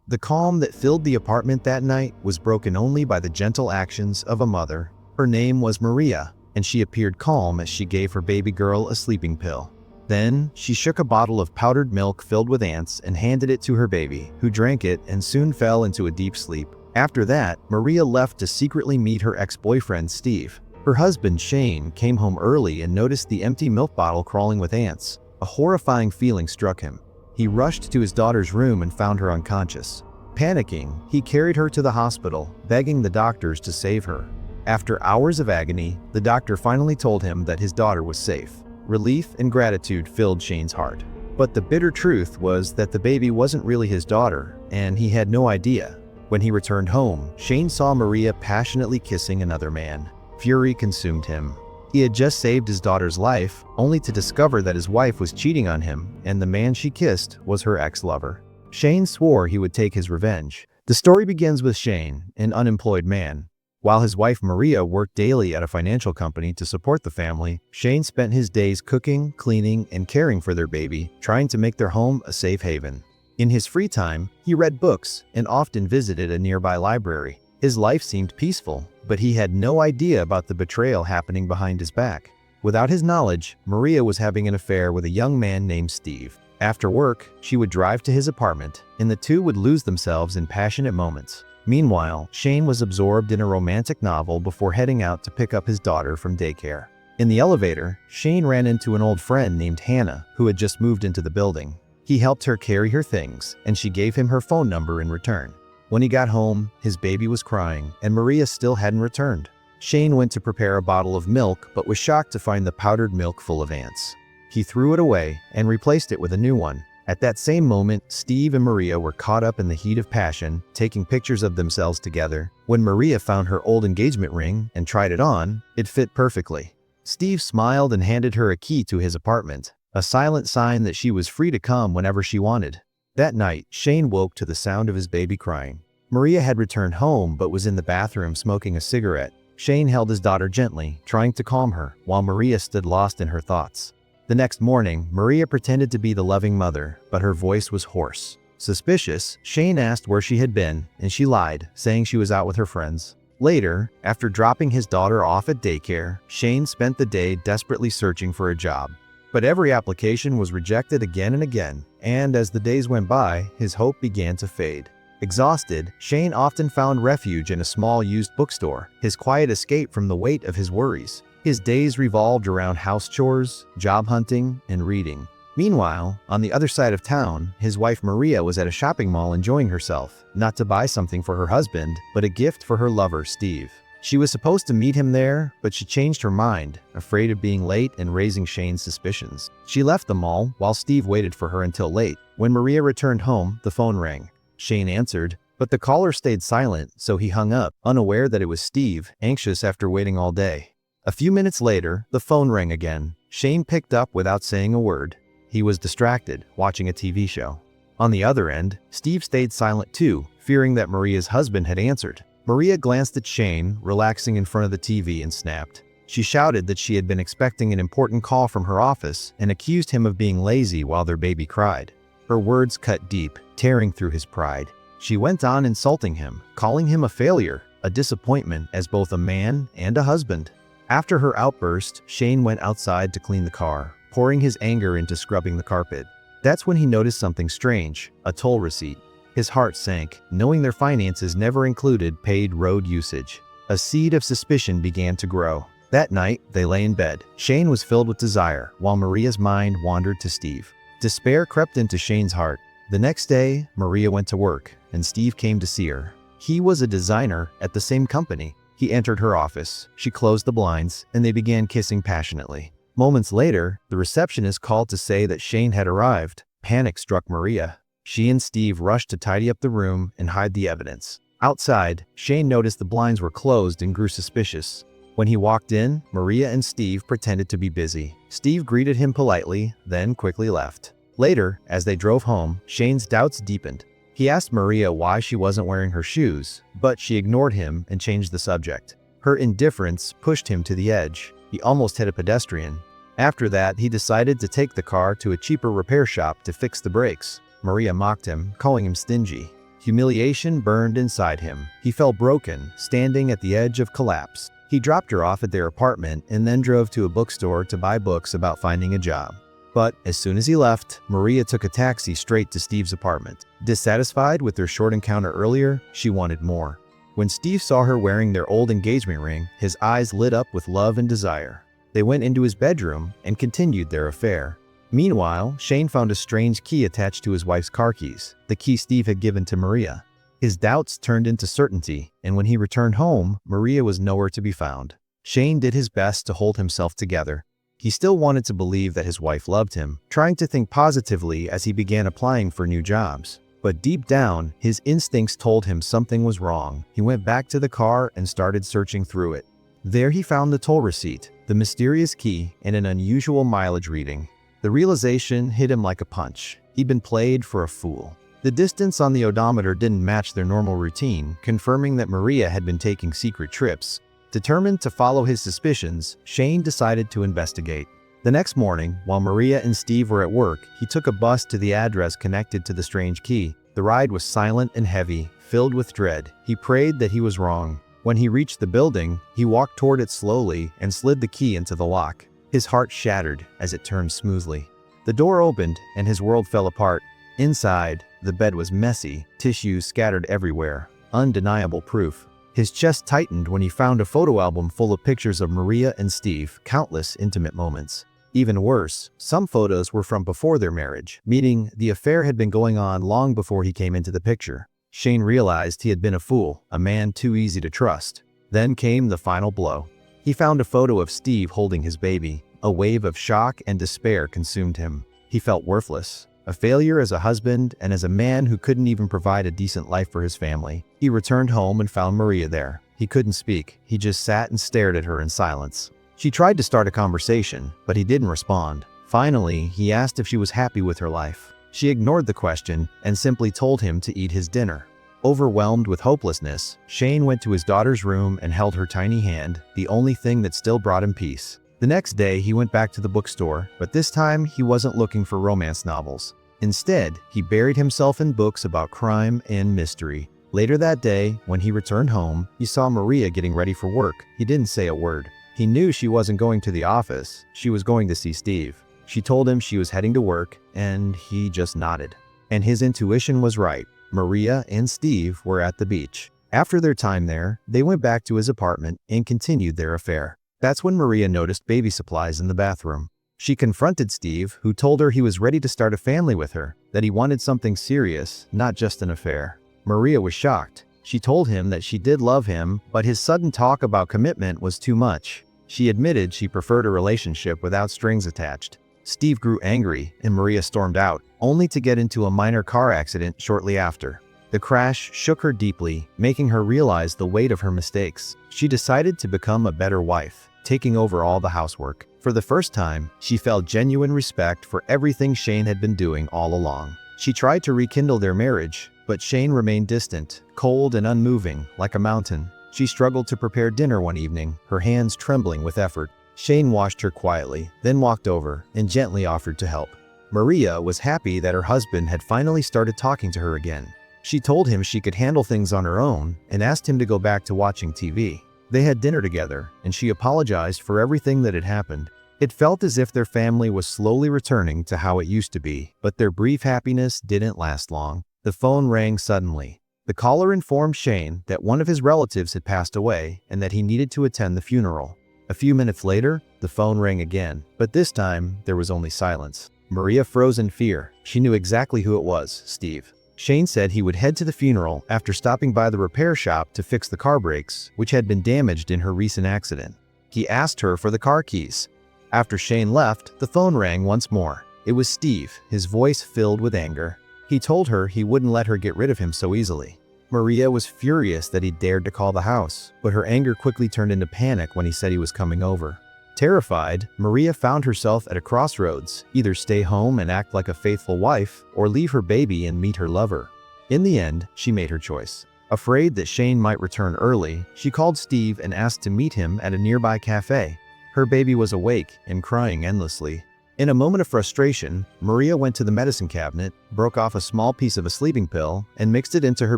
The calm that filled the apartment that night was broken only by the gentle actions of a mother. Her name was Maria, and she appeared calm as she gave her baby girl a sleeping pill. Then, she shook a bottle of powdered milk filled with ants and handed it to her baby, who drank it and soon fell into a deep sleep. After that, Maria left to secretly meet her ex-boyfriend Steve. Her husband Shane came home early and noticed the empty milk bottle crawling with ants. A horrifying feeling struck him. He rushed to his daughter's room and found her unconscious. Panicking, he carried her to the hospital, begging the doctors to save her. After hours of agony, the doctor finally told him that his daughter was safe. Relief and gratitude filled Shane's heart. But the bitter truth was that the baby wasn't really his daughter, and he had no idea. When he returned home, Shane saw Maria passionately kissing another man. Fury consumed him. He had just saved his daughter's life, only to discover that his wife was cheating on him, and the man she kissed was her ex-lover. Shane swore he would take his revenge. The story begins with Shane, an unemployed man. While his wife Maria worked daily at a financial company to support the family, Shane spent his days cooking, cleaning, and caring for their baby, trying to make their home a safe haven. In his free time, he read books and often visited a nearby library. His life seemed peaceful, but he had no idea about the betrayal happening behind his back. Without his knowledge, Maria was having an affair with a young man named Steve. After work, she would drive to his apartment, and the two would lose themselves in passionate moments. Meanwhile, Shane was absorbed in a romantic novel before heading out to pick up his daughter from daycare. In the elevator, Shane ran into an old friend named Hannah, who had just moved into the building. He helped her carry her things, and she gave him her phone number in return. When he got home, his baby was crying, and Maria still hadn't returned. Shane went to prepare a bottle of milk, but was shocked to find the powdered milk full of ants. He threw it away and replaced it with a new one. At that same moment, Steve and Maria were caught up in the heat of passion, taking pictures of themselves together. When Maria found her old engagement ring and tried it on, it fit perfectly. Steve smiled and handed her a key to his apartment, a silent sign that she was free to come whenever she wanted. That night, Shane woke to the sound of his baby crying. Maria had returned home but was in the bathroom smoking a cigarette. Shane held his daughter gently, trying to calm her, while Maria stood lost in her thoughts. The next morning, Maria pretended to be the loving mother, but her voice was hoarse. Suspicious, Shane asked where she had been, and she lied, saying she was out with her friends. Later, after dropping his daughter off at daycare, Shane spent the day desperately searching for a job. But every application was rejected again and again, and as the days went by, his hope began to fade. Exhausted, Shane often found refuge in a small used bookstore, his quiet escape from the weight of his worries. His days revolved around house chores, job hunting, and reading. Meanwhile, on the other side of town, his wife Maria was at a shopping mall enjoying herself, not to buy something for her husband, but a gift for her lover, Steve. She was supposed to meet him there, but she changed her mind, afraid of being late and raising Shane's suspicions. She left the mall while Steve waited for her until late. When Maria returned home, the phone rang. Shane answered, but the caller stayed silent, so he hung up, unaware that it was Steve, anxious after waiting all day. A few minutes later, the phone rang again. Shane picked up without saying a word. He was distracted, watching a TV show. On the other end, Steve stayed silent too, fearing that Maria's husband had answered. Maria glanced at Shane, relaxing in front of the TV, and snapped. She shouted that she had been expecting an important call from her office and accused him of being lazy while their baby cried. Her words cut deep, tearing through his pride. She went on insulting him, calling him a failure, a disappointment as both a man and a husband. After her outburst, Shane went outside to clean the car, pouring his anger into scrubbing the carpet. That's when he noticed something strange, a toll receipt. His heart sank, knowing their finances never included paid road usage. A seed of suspicion began to grow. That night, they lay in bed. Shane was filled with desire, while Maria's mind wandered to Steve. Despair crept into Shane's heart. The next day, Maria went to work, and Steve came to see her. He was a designer at the same company. He entered her office. She closed the blinds, and they began kissing passionately. Moments later, the receptionist called to say that Shane had arrived. Panic struck Maria. She and Steve rushed to tidy up the room and hide the evidence. Outside, Shane noticed the blinds were closed and grew suspicious. When he walked in, Maria and Steve pretended to be busy. Steve greeted him politely, then quickly left. Later, as they drove home, Shane's doubts deepened. He asked Maria why she wasn't wearing her shoes, but she ignored him and changed the subject. Her indifference pushed him to the edge. He almost hit a pedestrian. After that, he decided to take the car to a cheaper repair shop to fix the brakes. Maria mocked him, calling him stingy. Humiliation burned inside him. He felt broken, standing at the edge of collapse. He dropped her off at their apartment and then drove to a bookstore to buy books about finding a job. But as soon as he left, Maria took a taxi straight to Steve's apartment. Dissatisfied with their short encounter earlier, she wanted more. When Steve saw her wearing their old engagement ring, his eyes lit up with love and desire. They went into his bedroom and continued their affair. Meanwhile, Shane found a strange key attached to his wife's car keys, the key Steve had given to Maria. His doubts turned into certainty, and when he returned home, Maria was nowhere to be found. Shane did his best to hold himself together. He still wanted to believe that his wife loved him, trying to think positively as he began applying for new jobs. But deep down, his instincts told him something was wrong. He went back to the car and started searching through it. There he found the toll receipt, the mysterious key, and an unusual mileage reading. The realization hit him like a punch. He'd been played for a fool. The distance on the odometer didn't match their normal routine, confirming that Maria had been taking secret trips. Determined to follow his suspicions, Shane decided to investigate. The next morning, while Maria and Steve were at work, he took a bus to the address connected to the strange key. The ride was silent and heavy, filled with dread. He prayed that he was wrong. When he reached the building, he walked toward it slowly and slid the key into the lock. His heart shattered as it turned smoothly. The door opened and his world fell apart. Inside, the bed was messy, tissues scattered everywhere, undeniable proof. His chest tightened when he found a photo album full of pictures of Maria and Steve, countless intimate moments. Even worse, some photos were from before their marriage, meaning the affair had been going on long before he came into the picture. Shane realized he had been a fool, a man too easy to trust. Then came the final blow. He found a photo of Steve holding his baby. A wave of shock and despair consumed him. He felt worthless, a failure as a husband and as a man who couldn't even provide a decent life for his family. He returned home and found Maria there. He couldn't speak. He just sat and stared at her in silence. She tried to start a conversation, but he didn't respond. Finally, he asked if she was happy with her life. She ignored the question and simply told him to eat his dinner. Overwhelmed with hopelessness, Shane went to his daughter's room and held her tiny hand, the only thing that still brought him peace. The next day, he went back to the bookstore, but this time he wasn't looking for romance novels. Instead, he buried himself in books about crime and mystery. Later that day, when he returned home, he saw Maria getting ready for work. He didn't say a word. He knew she wasn't going to the office. She was going to see Steve. She told him she was heading to work, and he just nodded. And his intuition was right. Maria and Steve were at the beach. After their time there, they went back to his apartment and continued their affair. That's when Maria noticed baby supplies in the bathroom. She confronted Steve, who told her he was ready to start a family with her, that he wanted something serious, not just an affair. Maria was shocked. She told him that she did love him, but his sudden talk about commitment was too much. She admitted she preferred a relationship without strings attached. Steve grew angry, and Maria stormed out, only to get into a minor car accident shortly after. The crash shook her deeply, making her realize the weight of her mistakes. She decided to become a better wife, taking over all the housework. For the first time, she felt genuine respect for everything Shane had been doing all along. She tried to rekindle their marriage, but Shane remained distant, cold and unmoving, like a mountain. She struggled to prepare dinner one evening, her hands trembling with effort. Shane watched her quietly, then walked over and gently offered to help. Maria was happy that her husband had finally started talking to her again. She told him she could handle things on her own and asked him to go back to watching TV. They had dinner together, and she apologized for everything that had happened. It felt as if their family was slowly returning to how it used to be, but their brief happiness didn't last long. The phone rang suddenly. The caller informed Shane that one of his relatives had passed away and that he needed to attend the funeral. A few minutes later, the phone rang again, but this time there was only silence. Maria froze in fear. She knew exactly who it was, Steve. Shane said he would head to the funeral after stopping by the repair shop to fix the car brakes, which had been damaged in her recent accident. He asked her for the car keys. After Shane left, the phone rang once more. It was Steve, his voice filled with anger. He told her he wouldn't let her get rid of him so easily. Maria was furious that he dared to call the house, but her anger quickly turned into panic when he said he was coming over. Terrified, Maria found herself at a crossroads, either stay home and act like a faithful wife, or leave her baby and meet her lover. In the end, she made her choice. Afraid that Shane might return early, she called Steve and asked to meet him at a nearby cafe. Her baby was awake and crying endlessly. In a moment of frustration, Maria went to the medicine cabinet, broke off a small piece of a sleeping pill, and mixed it into her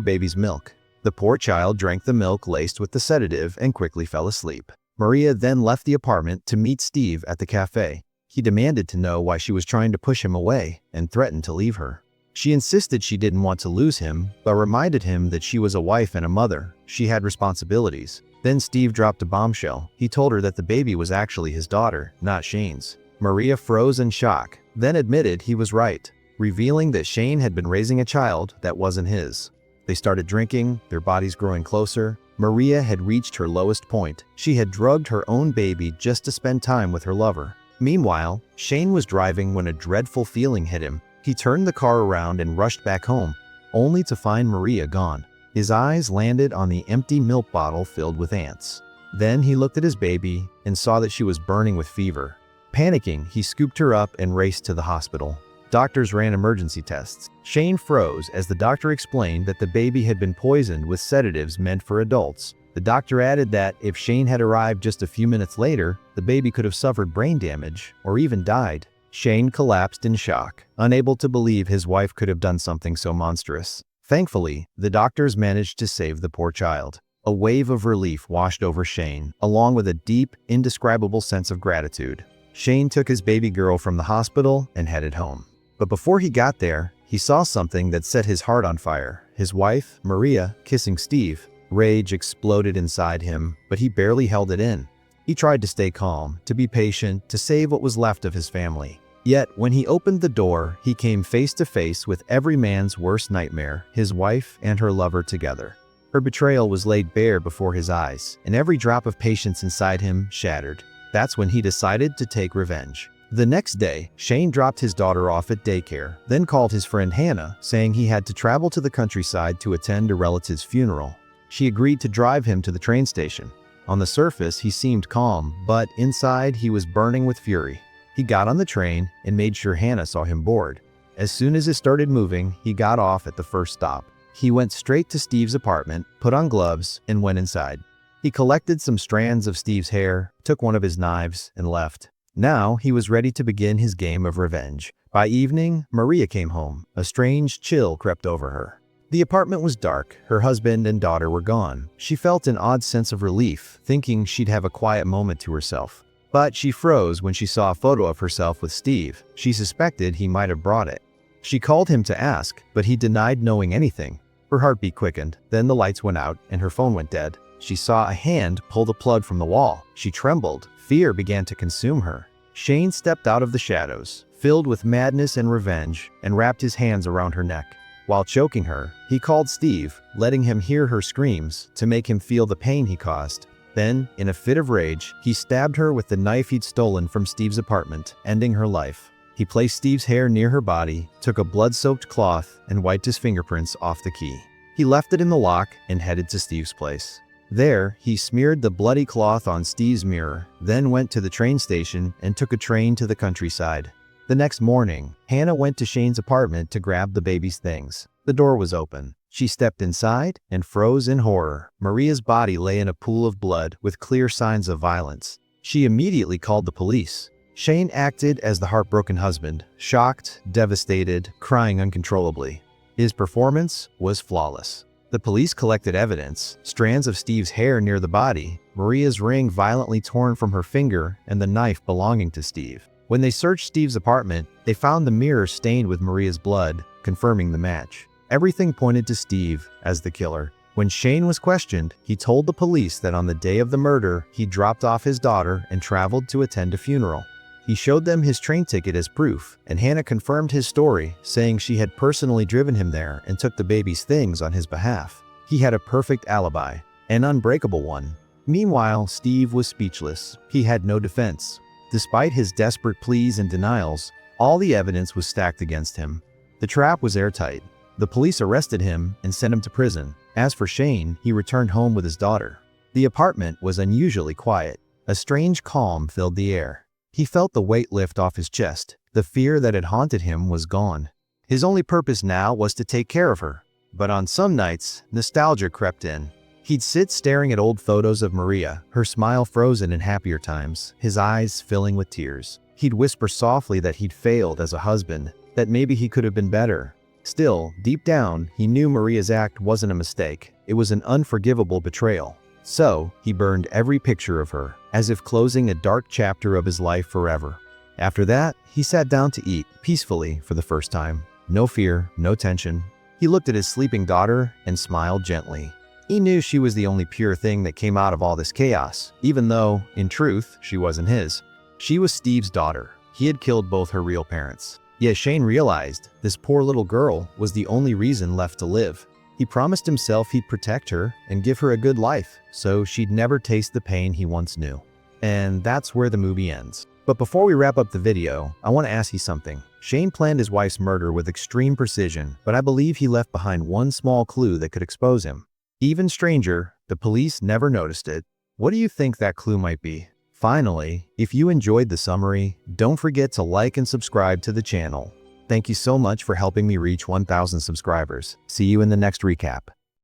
baby's milk. The poor child drank the milk laced with the sedative and quickly fell asleep. Maria then left the apartment to meet Steve at the cafe. He demanded to know why she was trying to push him away and threatened to leave her. She insisted she didn't want to lose him, but reminded him that she was a wife and a mother. She had responsibilities. Then Steve dropped a bombshell. He told her that the baby was actually his daughter, not Shane's. Maria froze in shock, then admitted he was right, revealing that Shane had been raising a child that wasn't his. They started drinking, their bodies growing closer. Maria had reached her lowest point. She had drugged her own baby just to spend time with her lover. Meanwhile, Shane was driving when a dreadful feeling hit him. He turned the car around and rushed back home, only to find Maria gone. His eyes landed on the empty milk bottle filled with ants. Then he looked at his baby and saw that she was burning with fever. Panicking, he scooped her up and raced to the hospital. Doctors ran emergency tests. Shane froze as the doctor explained that the baby had been poisoned with sedatives meant for adults. The doctor added that if Shane had arrived just a few minutes later, the baby could have suffered brain damage or even died. Shane collapsed in shock, unable to believe his wife could have done something so monstrous. Thankfully, the doctors managed to save the poor child. A wave of relief washed over Shane, along with a deep, indescribable sense of gratitude. Shane took his baby girl from the hospital and headed home. But before he got there, he saw something that set his heart on fire. His wife, Maria, kissing Steve. Rage exploded inside him, but he barely held it in. He tried to stay calm, to be patient, to save what was left of his family. Yet, when he opened the door, he came face to face with every man's worst nightmare, his wife and her lover together. Her betrayal was laid bare before his eyes, and every drop of patience inside him shattered. That's when he decided to take revenge. The next day, Shane dropped his daughter off at daycare, then called his friend Hannah, saying he had to travel to the countryside to attend a relative's funeral. She agreed to drive him to the train station. On the surface, he seemed calm, but inside he was burning with fury. He got on the train and made sure Hannah saw him bored. As soon as it started moving, he got off at the first stop. He went straight to Steve's apartment, put on gloves, and went inside. He collected some strands of Steve's hair, took one of his knives, and left. Now he was ready to begin his game of revenge. By evening, Maria came home. A strange chill crept over her. The apartment was dark. Her husband and daughter were gone. She felt an odd sense of relief, thinking she'd have a quiet moment to herself. But she froze when she saw a photo of herself with Steve. She suspected he might have brought it. She called him to ask, but he denied knowing anything. Her heartbeat quickened. Then the lights went out and her phone went dead. She saw a hand pull the plug from the wall. She trembled. Fear began to consume her. Shane stepped out of the shadows, filled with madness and revenge, and wrapped his hands around her neck. While choking her, he called Steve, letting him hear her screams to make him feel the pain he caused. Then, in a fit of rage, he stabbed her with the knife he'd stolen from Steve's apartment, ending her life. He placed Steve's hair near her body, took a blood-soaked cloth, and wiped his fingerprints off the key. He left it in the lock and headed to Steve's place. There, he smeared the bloody cloth on Steve's mirror, then went to the train station and took a train to the countryside. The next morning, Hannah went to Shane's apartment to grab the baby's things. The door was open. She stepped inside and froze in horror. Maria's body lay in a pool of blood with clear signs of violence. She immediately called the police. Shane acted as the heartbroken husband, shocked, devastated, crying uncontrollably. His performance was flawless. The police collected evidence: strands of Steve's hair near the body, Maria's ring violently torn from her finger, and the knife belonging to Steve. When they searched Steve's apartment, they found the mirror stained with Maria's blood, confirming the match. Everything pointed to Steve as the killer. When Shane was questioned, he told the police that on the day of the murder, he dropped off his daughter and traveled to attend a funeral. He showed them his train ticket as proof, and Hannah confirmed his story, saying she had personally driven him there and took the baby's things on his behalf. He had a perfect alibi, an unbreakable one. Meanwhile, Steve was speechless. He had no defense. Despite his desperate pleas and denials, all the evidence was stacked against him. The trap was airtight. The police arrested him and sent him to prison. As for Shane, he returned home with his daughter. The apartment was unusually quiet. A strange calm filled the air. He felt the weight lift off his chest. The fear that had haunted him was gone. His only purpose now was to take care of her. But on some nights, nostalgia crept in. He'd sit staring at old photos of Maria, her smile frozen in happier times, his eyes filling with tears. He'd whisper softly that he'd failed as a husband, that maybe he could have been better. Still, deep down, he knew Maria's act wasn't a mistake. It was an unforgivable betrayal. So, he burned every picture of her, as if closing a dark chapter of his life forever. After that, he sat down to eat, peacefully for the first time. No fear, no tension. He looked at his sleeping daughter and smiled gently. He knew she was the only pure thing that came out of all this chaos, even though, in truth, she wasn't his. She was Steve's daughter. He had killed both her real parents. Yet Shane realized this poor little girl was the only reason left to live. He promised himself he'd protect her and give her a good life, so she'd never taste the pain he once knew. And that's where the movie ends. But before we wrap up the video, I want to ask you something. Shane planned his wife's murder with extreme precision, but I believe he left behind one small clue that could expose him. Even stranger, the police never noticed it. What do you think that clue might be? Finally, if you enjoyed the summary, don't forget to like and subscribe to the channel. Thank you so much for helping me reach 1,000 subscribers. See you in the next recap.